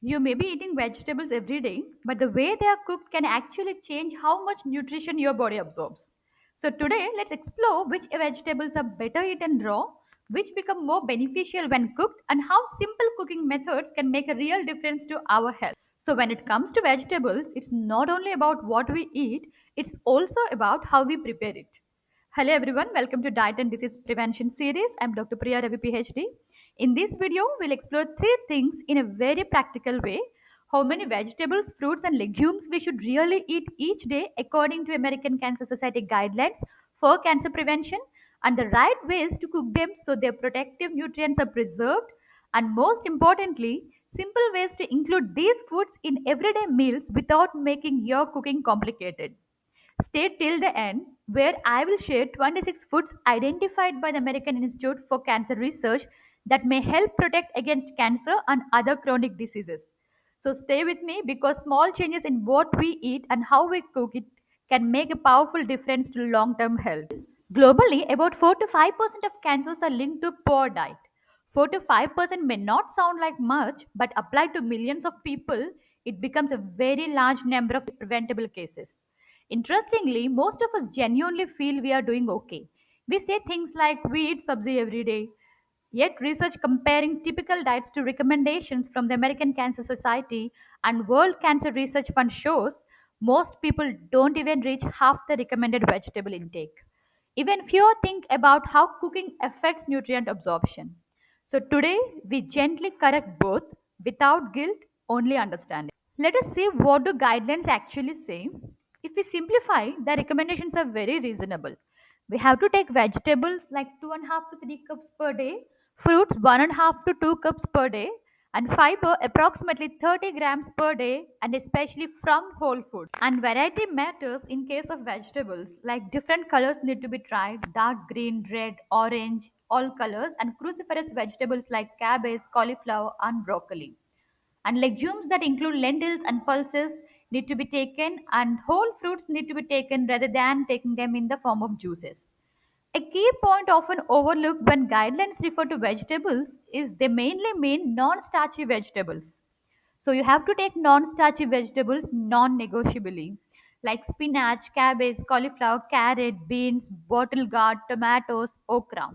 You may be eating vegetables every day, but the way they are cooked can actually change how much nutrition your body absorbs. So, today, let's explore which vegetables are better eaten raw, which become more beneficial when cooked, and how simple cooking methods can make a real difference to our health. So, when it comes to vegetables, it's not only about what we eat, it's also about how we prepare it. Hello everyone, welcome to Diet and Disease Prevention series. I'm Dr. Priya Ravi, PhD. In this video, we'll explore three things in a very practical way. How many vegetables, fruits, and legumes we should really eat each day according to American Cancer Society guidelines for cancer prevention, and the right ways to cook them so their protective nutrients are preserved, and most importantly, simple ways to include these foods in everyday meals without making your cooking complicated. Stay till the end, where I will share 26 foods identified by the American Institute for Cancer Research that may help protect against cancer and other chronic diseases. So, stay with me because small changes in what we eat and how we cook it can make a powerful difference to long term health. Globally, about 4 to 5% of cancers are linked to poor diet. 4 to 5% may not sound like much, but applied to millions of people, it becomes a very large number of preventable cases. Interestingly, most of us genuinely feel we are doing okay. We say things like we eat sabzi every day. Yet, research comparing typical diets to recommendations from the American Cancer Society and World Cancer Research Fund shows most people don't even reach half the recommended vegetable intake. Even fewer think about how cooking affects nutrient absorption. So, today we gently correct both without guilt, only understanding. Let us see what the guidelines actually say. If we simplify, the recommendations are very reasonable. We have to take vegetables like 2.5 to 3 cups per day, fruits 1.5 to 2 cups per day, and fiber approximately 30 grams per day, and especially from whole foods. And variety matters in case of vegetables, like different colors need to be tried: dark green, red, orange, all colors, and cruciferous vegetables like cabbage, cauliflower, and broccoli. And legumes that include lentils and pulses need to be taken, and whole fruits need to be taken rather than taking them in the form of juices. A key point often overlooked when guidelines refer to vegetables is they mainly mean non-starchy vegetables. So you have to take non-starchy vegetables non-negotiably, like spinach, cabbage, cauliflower, carrot, beans, bottle gourd, tomatoes, okra.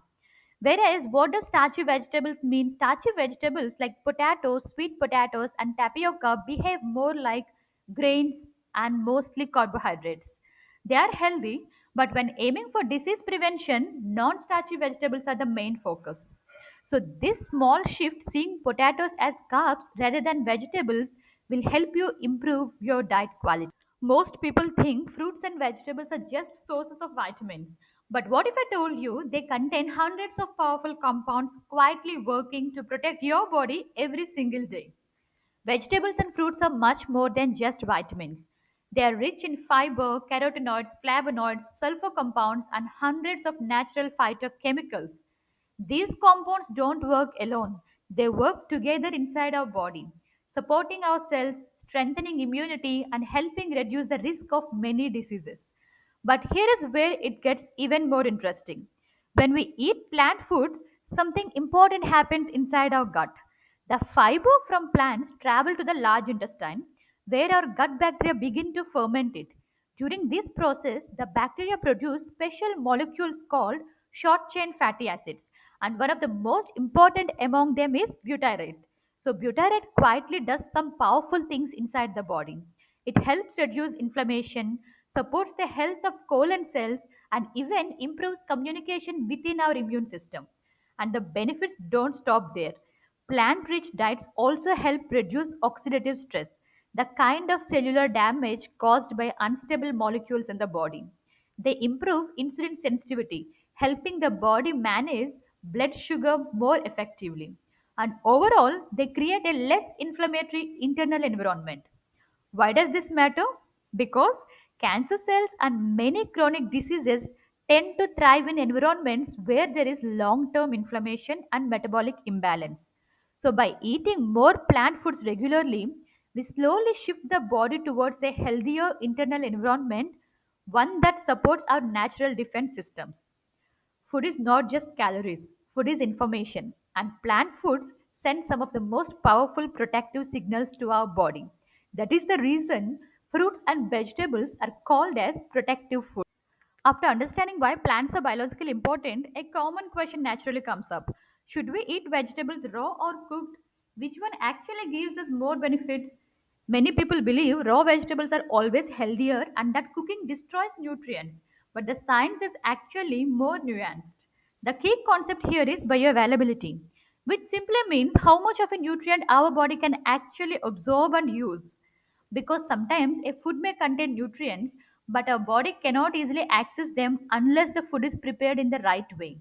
Whereas what does starchy vegetables mean? Starchy vegetables like potatoes, sweet potatoes, and tapioca behave more like grains and mostly carbohydrates. They are healthy, but when aiming for disease prevention, non starchy vegetables are the main focus. So, this small shift, seeing potatoes as carbs rather than vegetables, will help you improve your diet quality. Most people think fruits and vegetables are just sources of vitamins. But what if I told you they contain hundreds of powerful compounds quietly working to protect your body every single day? Vegetables and fruits are much more than just vitamins. They are rich in fiber, carotenoids, flavonoids, sulfur compounds, and hundreds of natural phytochemicals. These compounds don't work alone, they work together inside our body, supporting our cells, strengthening immunity, and helping reduce the risk of many diseases. But here is where it gets even more interesting. When we eat plant foods, something important happens inside our gut. The fiber from plants travel to the large intestine where our gut bacteria begin to ferment it. During this process, the bacteria produce special molecules called short chain fatty acids, and one of the most important among them is butyrate. So, butyrate quietly does some powerful things inside the body. It helps reduce inflammation, supports the health of colon cells, and even improves communication within our immune system. And the benefits don't stop there. Plant rich diets also help reduce oxidative stress, the kind of cellular damage caused by unstable molecules in the body. They improve insulin sensitivity, helping the body manage blood sugar more effectively. And overall, they create a less inflammatory internal environment. Why does this matter? Because cancer cells and many chronic diseases tend to thrive in environments where there is long term inflammation and metabolic imbalance. So, by eating more plant foods regularly, we slowly shift the body towards a healthier internal environment, one that supports our natural defense systems. Food is not just calories, food is information, and plant foods send some of the most powerful protective signals to our body. That is the reason fruits and vegetables are called as protective food. After understanding why plants are biologically important, a common question naturally comes up. Should we eat vegetables raw or cooked? Which one actually gives us more benefit? Many people believe raw vegetables are always healthier and that cooking destroys nutrients, but the science is actually more nuanced. The key concept here is bioavailability, which simply means how much of a nutrient our body can actually absorb and use. Because sometimes a food may contain nutrients, but our body cannot easily access them unless the food is prepared in the right way.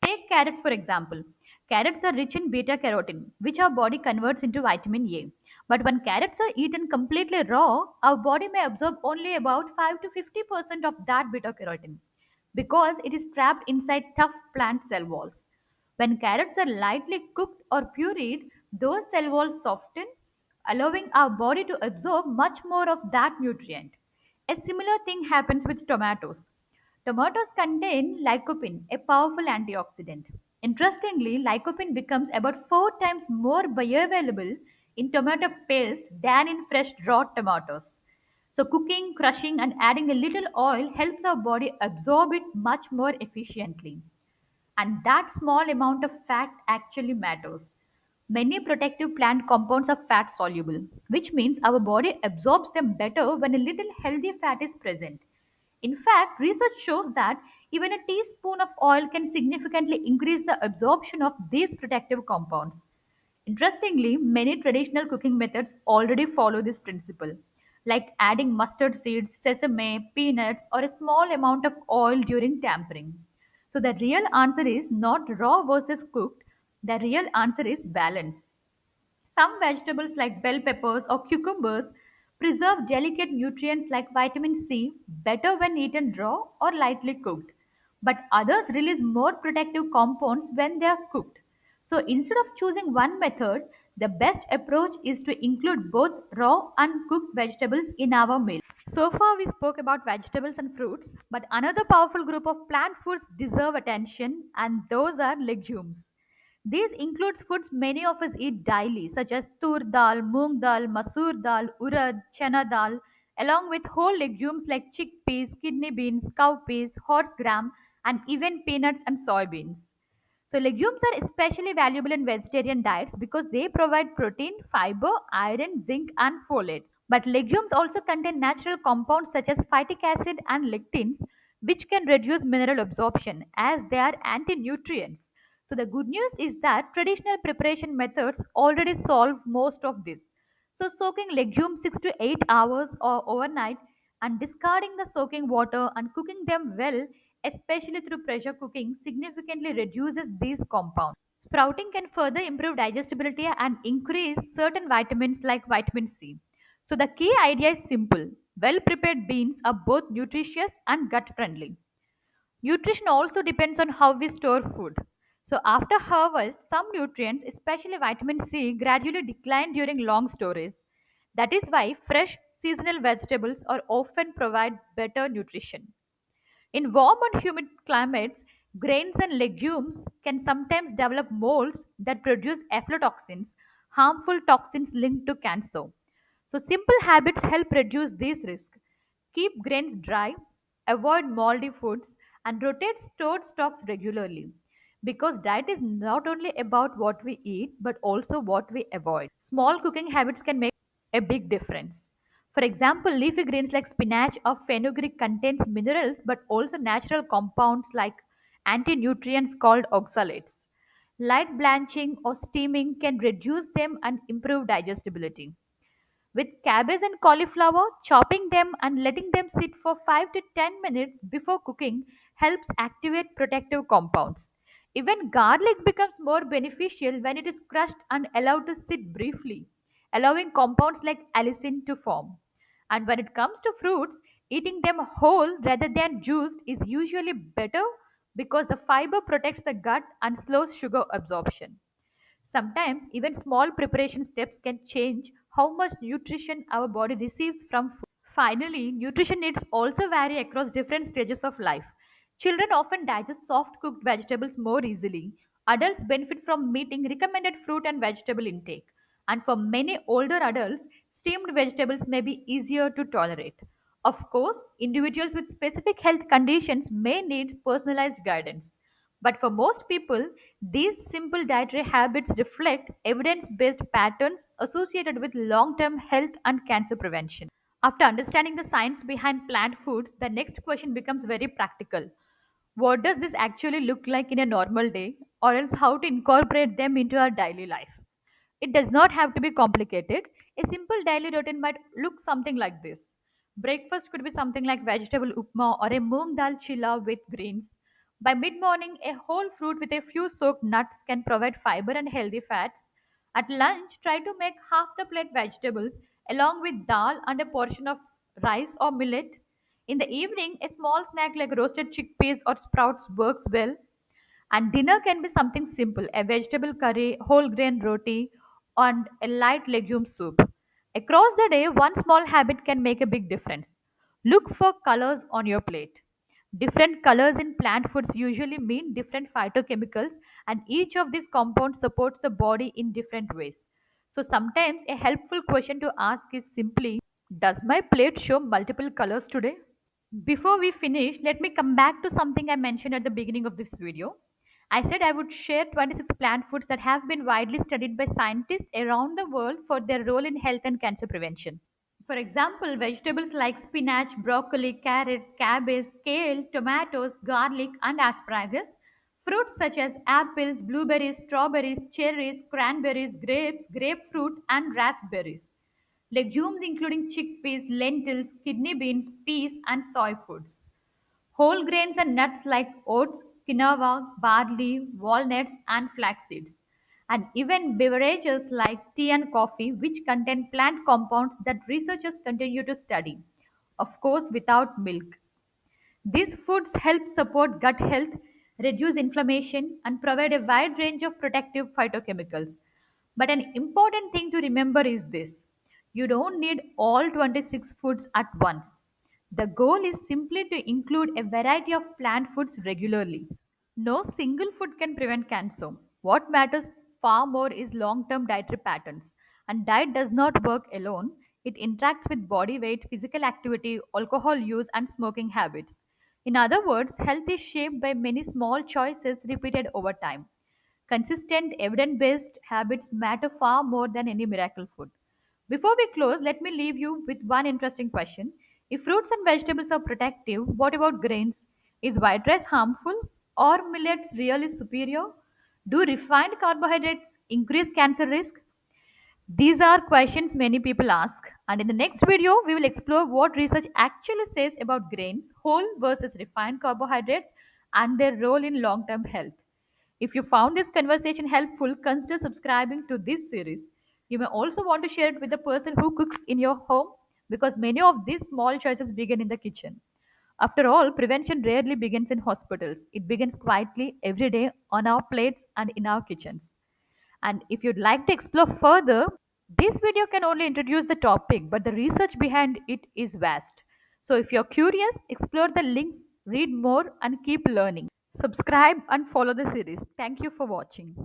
Take carrots for example. Carrots are rich in beta carotene, which our body converts into vitamin A. But when carrots are eaten completely raw, our body may absorb only about 5 to 50% of that beta carotene because it is trapped inside tough plant cell walls. When carrots are lightly cooked or pureed, those cell walls soften, allowing our body to absorb much more of that nutrient. A similar thing happens with tomatoes. Tomatoes contain lycopene, a powerful antioxidant. Interestingly, lycopene becomes about 4 times more bioavailable in tomato paste than in fresh raw tomatoes. So, cooking, crushing, and adding a little oil helps our body absorb it much more efficiently. And that small amount of fat actually matters. Many protective plant compounds are fat soluble, which means our body absorbs them better when a little healthy fat is present. In fact, research shows that even a teaspoon of oil can significantly increase the absorption of these protective compounds. Interestingly, many traditional cooking methods already follow this principle, like adding mustard seeds, sesame, peanuts, or a small amount of oil during tempering. So, the real answer is not raw versus cooked, the real answer is balance. Some vegetables like bell peppers or cucumbers preserve delicate nutrients like vitamin C better when eaten raw or lightly cooked, but others release more protective compounds when they are cooked. So instead of choosing one method, the best approach is to include both raw and cooked vegetables in our meal. So far, we spoke about vegetables and fruits, but another powerful group of plant foods deserve attention, and those are legumes. These includes foods many of us eat daily, such as tur dal, moong dal, masoor dal, urad, chana dal, along with whole legumes like chickpeas, kidney beans, cowpeas, horse gram, and even peanuts and soybeans. So, legumes are especially valuable in vegetarian diets because they provide protein, fiber, iron, zinc, and folate. But legumes also contain natural compounds such as phytic acid and lectins, which can reduce mineral absorption as they are anti nutrients. So, the good news is that traditional preparation methods already solve most of this. So, soaking legumes 6 to 8 hours or overnight and discarding the soaking water and cooking them well, especially through pressure cooking, significantly reduces these compounds. Sprouting can further improve digestibility and increase certain vitamins like vitamin C. So, the key idea is simple: well prepared beans are both nutritious and gut friendly. Nutrition also depends on how we store food. So, after harvest, some nutrients, especially vitamin C, gradually decline during long storage. That is why fresh seasonal vegetables are often provide better nutrition. In warm and humid climates, grains and legumes can sometimes develop molds that produce aflatoxins, harmful toxins linked to cancer. So, simple habits help reduce these risks. Keep grains dry, avoid moldy foods, and rotate stored stocks regularly. Because diet is not only about what we eat but also what we avoid. Small cooking habits can make a big difference. For example, leafy greens like spinach or fenugreek contains minerals but also natural compounds like anti-nutrients called oxalates. Light blanching or steaming can reduce them and improve digestibility. With cabbage and cauliflower, chopping them and letting them sit for 5 to 10 minutes before cooking helps activate protective compounds. Even garlic becomes more beneficial when it is crushed and allowed to sit briefly, allowing compounds like allicin to form. And when it comes to fruits, eating them whole rather than juiced is usually better because the fiber protects the gut and slows sugar absorption. Sometimes, even small preparation steps can change how much nutrition our body receives from food. Finally, nutrition needs also vary across different stages of life. Children often digest soft cooked vegetables more easily. Adults benefit from meeting recommended fruit and vegetable intake. And for many older adults, steamed vegetables may be easier to tolerate. Of course, individuals with specific health conditions may need personalized guidance. But for most people, these simple dietary habits reflect evidence based patterns associated with long term health and cancer prevention. After understanding the science behind plant foods, the next question becomes very practical. What does this actually look like in a normal day, or else how to incorporate them into our daily life? It does not have to be complicated. A simple daily routine might look something like this. Breakfast could be something like vegetable upma or a moong dal chilla with greens. By mid morning, a whole fruit with a few soaked nuts can provide fiber and healthy fats. At lunch, try to make half the plate vegetables along with dal and a portion of rice or millet. In the evening, a small snack like roasted chickpeas or sprouts works well. And dinner can be something simple, a vegetable curry, whole grain roti, and a light legume soup. Across the day, one small habit can make a big difference. Look for colors on your plate. Different colors in plant foods usually mean different phytochemicals, and each of these compounds supports the body in different ways. So, sometimes a helpful question to ask is simply, does my plate show multiple colors today? Before we finish, let me come back to something I mentioned at the beginning of this video. I said I would share 26 plant foods that have been widely studied by scientists around the world for their role in health and cancer prevention. For example, vegetables like spinach, broccoli, carrots, cabbage, kale, tomatoes, garlic, and asparagus. Fruits such as apples, blueberries, strawberries, cherries, cranberries, grapes, grapefruit, and raspberries. Legumes including chickpeas, lentils, kidney beans, peas, and soy foods. Whole grains and nuts like oats, quinoa, barley, walnuts, and flax seeds. And even beverages like tea and coffee, which contain plant compounds that researchers continue to study. Of course, without milk. These foods help support gut health, reduce inflammation, and provide a wide range of protective phytochemicals. But an important thing to remember is this: you don't need all 26 foods at once. The goal is simply to include a variety of plant foods regularly. No single food can prevent cancer. What matters far more is long term dietary patterns. And diet does not work alone, it interacts with body weight, physical activity, alcohol use, and smoking habits. In other words, health is shaped by many small choices repeated over time. Consistent, evidence based habits matter far more than any miracle food. Before we close, let me leave you with one interesting question. If fruits and vegetables are protective, what about grains? Is white rice harmful? Or millets really superior? Do refined carbohydrates increase cancer risk? These are questions many people ask, and in the next video, we will explore what research actually says about grains, whole versus refined carbohydrates, and their role in long term health. If you found this conversation helpful, consider subscribing to this series. You may also want to share it with the person who cooks in your home because many of these small choices begin in the kitchen. After all, prevention rarely begins in hospitals, it begins quietly every day on our plates and in our kitchens. And if you'd like to explore further, this video can only introduce the topic, but the research behind it is vast. So if you're curious, explore the links, read more, and keep learning. Subscribe and follow the series. Thank you for watching.